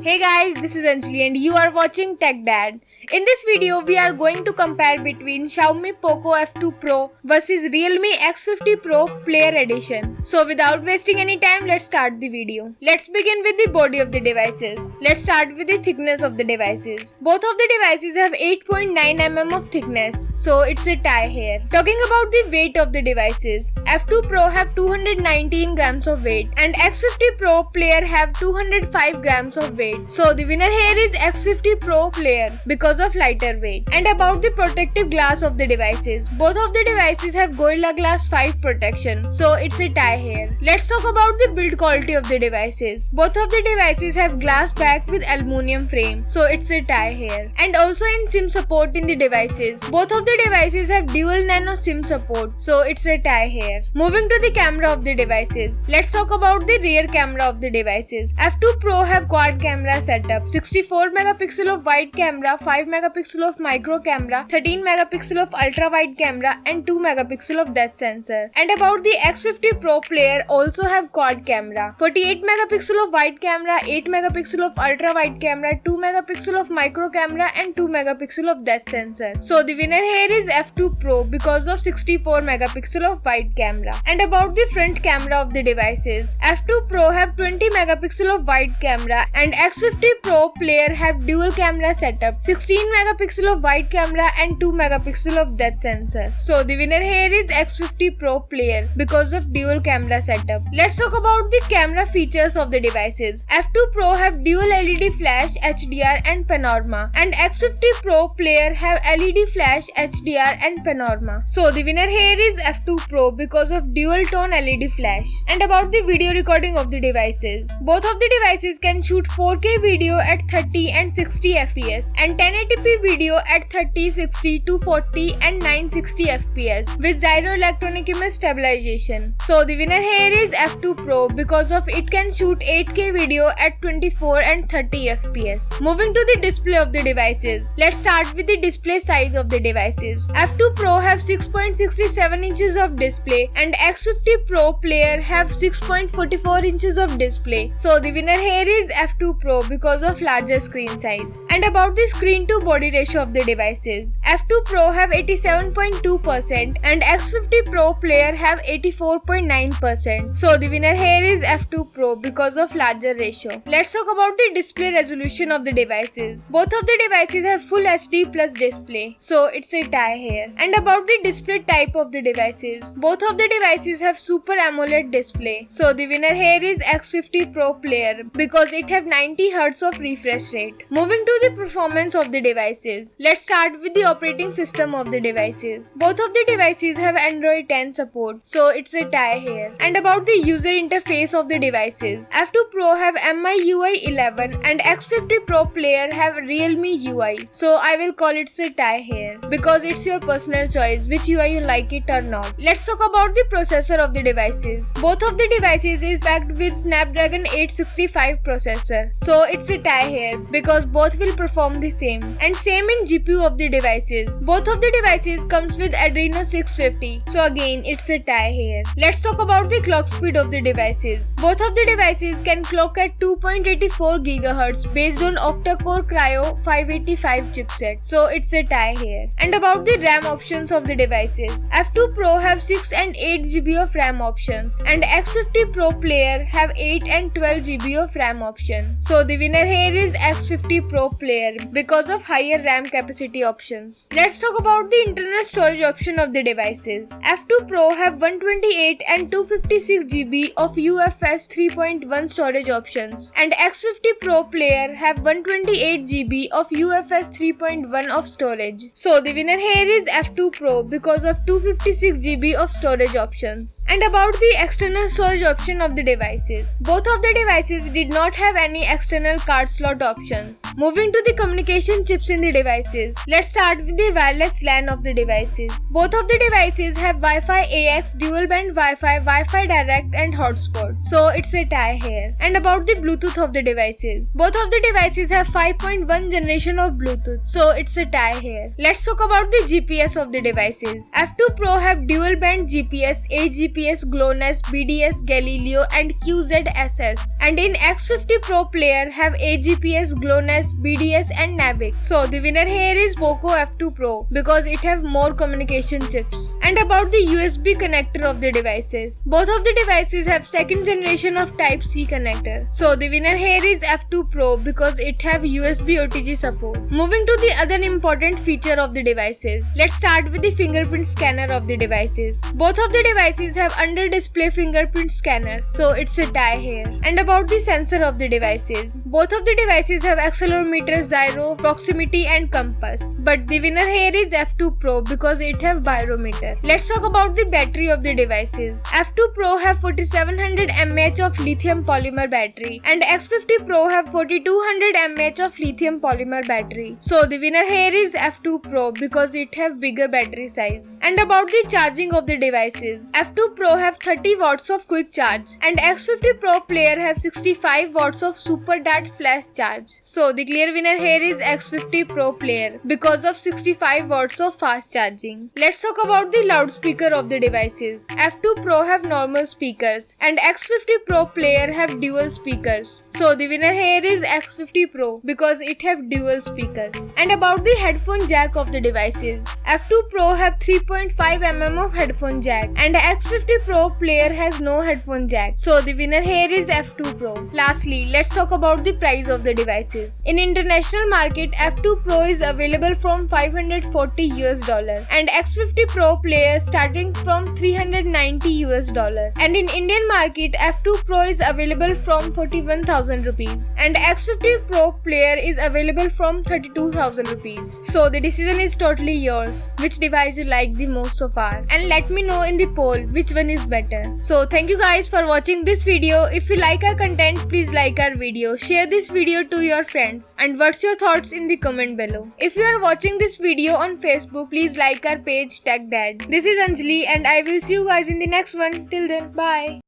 Hey guys, this is Anjali and you are watching Tech Dad. In this video, we are going to compare between Xiaomi Poco F2 Pro versus Realme X50 Pro Player Edition. So without wasting any time, let's start the video. Let's begin with the body of the devices. Let's start with the thickness of the devices. Both of the devices have 8.9 mm of thickness, so it's a tie here. Talking about the weight of the devices, F2 Pro have 219 grams of weight and X50 Pro Player have 205 grams of weight. So the winner here is X50 Pro Player because of lighter weight. And about the protective glass of the devices, both of the devices have Gorilla Glass 5 protection, so it's a tie here. Let's talk about the build quality of the devices. Both of the devices have glass back with aluminum frame, so it's a tie here. And also in SIM support in the devices, both of the devices have dual nano SIM support, so it's a tie here. Moving to the camera of the devices, let's talk about the rear camera of the devices. F2 Pro have quad camera setup, 64 megapixel of wide camera, 5 megapixel of micro camera, 13 megapixel of ultra wide camera and 2 megapixel of depth sensor. And about the X50 Pro Player also have quad camera, 48 megapixel of wide camera, 8 megapixel of ultra wide camera, 2 megapixel of micro camera and 2 megapixel of depth sensor. So the winner here is F2 Pro because of 64 megapixel of wide camera. And about the front camera of the devices, F2 Pro have 20 megapixel of wide camera and X50 Pro Player have dual camera setup, 16 megapixel of wide camera and 2 megapixel of depth sensor. So the winner here is X50 Pro Player because of dual camera setup. Let's talk about the camera features of the devices. F2 Pro have dual LED flash, HDR and panorama, and X50 Pro Player have LED flash, HDR and panorama. So the winner here is F2 Pro because of dual tone LED flash. And about the video recording of the devices, both of the devices can shoot 4K video at 30 and 60 fps and 1080p video at 30, 60, 240 and 960 fps with gyro electronic image stabilization. So the winner here is F2 Pro because of it can shoot 8K video at 24 and 30 fps. Moving to the display of the devices, let's start with the display size of the devices. F2 Pro have 6.67 inches of display and X50 Pro Player have 6.44 inches of display. So the winner here is F2 Pro because of larger screen size. And about the screen to body ratio of the devices, F2 Pro have 87.2% and X50 Pro Player have 84.9%. So the winner here is F2 Pro because of larger ratio. Let's talk about the display resolution of the devices. Both of the devices have full HD plus display, so it's a tie here. And about the display type of the devices, both of the devices have Super AMOLED display, so the winner here is X50 Pro Player because it have 90 Hz of refresh rate. Moving to the performance of the devices, let's start with the operating system of the devices. Both of the devices have Android 10 support, so it's a tie here. And about the user interface of the devices, F2 Pro have MIUI 11 and X50 Pro Player have Realme UI, so I will call it a tie here because it's your personal choice which UI you like it or not. Let's talk about the processor of the devices. Both of the devices is backed with Snapdragon 865 processor, so it's a tie here because both will perform the same. And same in GPU of the devices. Both of the devices comes with Adreno 650, so again it's a tie here. Let's talk about the clock speed of the devices. Both of the devices can clock at 2.84 GHz based on octa-core Cryo 585 chipset, so it's a tie here. And about the RAM options of the devices, F2 Pro have 6 and 8 GB of RAM options and X50 Pro Player have 8 and 12 GB of RAM option. So the winner here is X50 Pro Player because of higher RAM capacity options. Let's talk about the internal storage option of the devices. F2 Pro have 128 and 256 GB of UFS 3.1 storage options and X50 Pro Player have 128 GB of UFS 3.1 of storage. So the winner here is F2 Pro because of 256 GB of storage options. And about the external storage option of the devices, both of the devices did not have any external card slot options. Moving to the communication chips in the devices, let's start with the wireless LAN of the devices. Both of the devices have Wi-Fi AX, dual band Wi-Fi, Wi-Fi direct and hotspot, so it's a tie here. And about the Bluetooth of the devices, both of the devices have 5.1 generation of Bluetooth, so it's a tie here. Let's talk about the GPS of the devices. F2 Pro have dual band GPS, AGPS, GLONASS, BDS, Galileo and QZSS. And in X50 Pro Player player have AGPS, GLONASS, BDS and NAVIC. So the winner here is Poco F2 Pro because it have more communication chips. And about the USB connector of the devices. Both of the devices have second generation of Type-C connector. So the winner here is F2 Pro because it have USB OTG support. Moving to the other important feature of the devices. Let's start with the fingerprint scanner of the devices. Both of the devices have under display fingerprint scanner, so it's a tie here. And about the sensor of the devices. Both of the devices have accelerometer, gyro, proximity and compass. But the winner here is F2 Pro because it have barometer. Let's talk about the battery of the devices. F2 Pro have 4700 mAh of lithium polymer battery and X50 Pro have 4200 mAh of lithium polymer battery. So the winner here is F2 Pro because it have bigger battery size. And about the charging of the devices. F2 Pro have 30 watts of quick charge and X50 Pro player have 65 watts of super dart flash charge. So the clear winner here is X50 Pro player because of 65 watts of fast charging. Let's talk about the loudspeaker of the devices. F2 Pro have normal speakers and X50 Pro player have dual speakers. So the winner here is X50 Pro because it have dual speakers. And about the headphone jack of the devices. F2 Pro have 3.5 mm of headphone jack and X50 Pro player has no headphone jack. So the winner here is F2 Pro. Lastly, let's talk about the price of the devices. In international market, F2 Pro is available from $540 and X50 Pro player starting from $390 and in Indian market, F2 Pro is available from 41,000 rupees and X50 Pro player is available from 32,000 rupees. So the decision is totally yours. Which device you like the most so far? And let me know in the poll which one is better. So thank you guys for watching this video. If you like our content, please like our video, share this video to your friends and what's your thoughts in the comment below. If you are watching this video on Facebook, please like our page TechDad. This is Anjali and I will see you guys in the next one. Till then, bye.